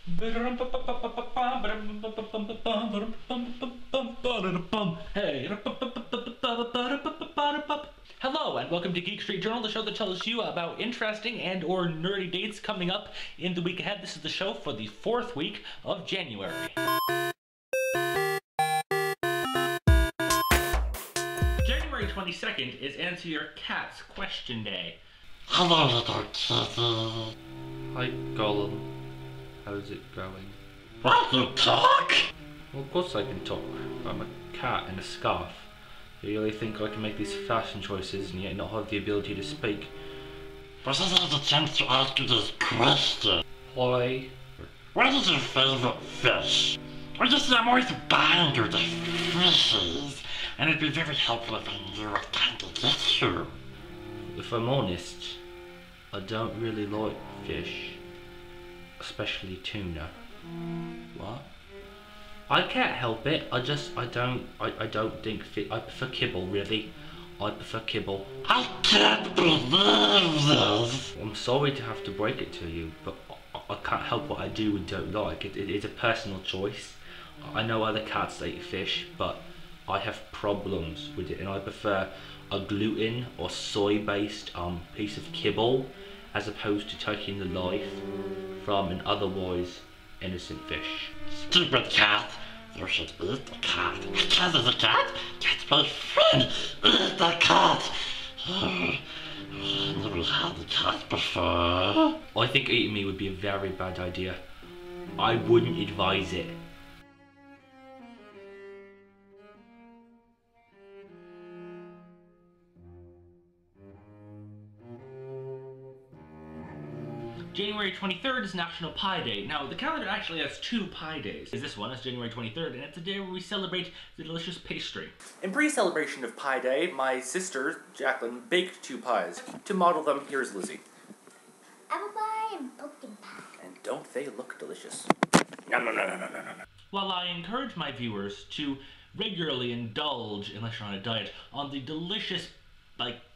Hey. Hello and welcome to Geek Street Journal, the show that tells you about interesting and or nerdy dates coming up in the week ahead. This is the show for the 4th week of January. January 22nd is Answer Your Cat's Question Day. Hello, little kitty. Hi, Gollum. How's it going? What, you talk? Well, of course I can talk. I'm a cat in a scarf. You really think I can make these fashion choices and yet not have the ability to speak? But this is the chance to ask you this question. Why? What is your favorite fish? I just I'm always buying you the fishes, and it'd be very helpful if I knew what kind to get you. If I'm honest, I don't really like fish. Especially tuna. What? I can't help it. I don't think I prefer kibble, really. I prefer kibble. I can't believe this. I'm sorry to have to break it to you, but I can't help what I do and don't like. It's a personal choice. I know other cats that eat fish, but I have problems with it, and I prefer a gluten or soy-based piece of kibble as opposed to taking the life from an otherwise innocent fish. Stupid cat. You should eat the cat. A cat is a cat. Cat's my friend. Eat the cat. I never had a cat before. I think eating me would be a very bad idea. I wouldn't advise it. January 23rd is National Pie Day. Now, the calendar actually has 2 pie days. This one is January 23rd, and it's a day where we celebrate the delicious pastry. In pre-celebration of Pie Day, my sister, Jacqueline, baked 2 pies. To model them, here's Lizzie. Apple pie and pumpkin pie. And don't they look delicious? Nom, nom, nom, nom, nom, nom, nom. While I encourage my viewers to regularly indulge, unless you're on a diet, on the delicious,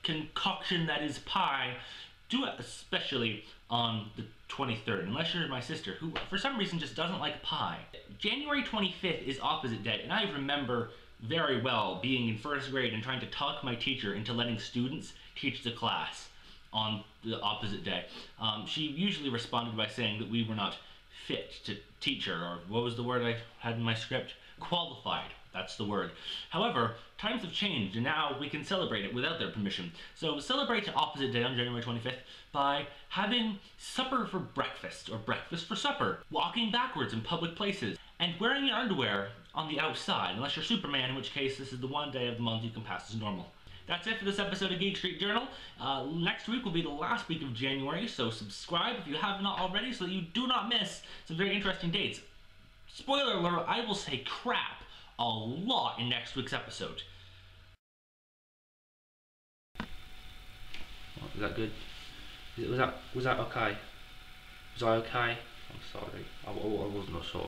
concoction that is pie, do it especially on the 23rd, unless you're my sister, who for some reason just doesn't like pie. January 25th is opposite day, and I remember very well being in 1st grade and trying to talk my teacher into letting students teach the class on the opposite day. She usually responded by saying that we were not fit to teach her, or what was the word I had in my script? Qualified. That's the word. However, times have changed, and now we can celebrate it without their permission. So celebrate the opposite day on January 25th by having supper for breakfast, or breakfast for supper, walking backwards in public places, and wearing your underwear on the outside, unless you're Superman, in which case this is the one day of the month you can pass as normal. That's it for this episode of Geek Street Journal. Next week will be the last week of January, so subscribe if you have not already so that you do not miss some very interesting dates. Spoiler alert, I will say crap a lot in next week's episode. Is that good? Was that okay? Was I okay? I'm sorry. I wasn't sure.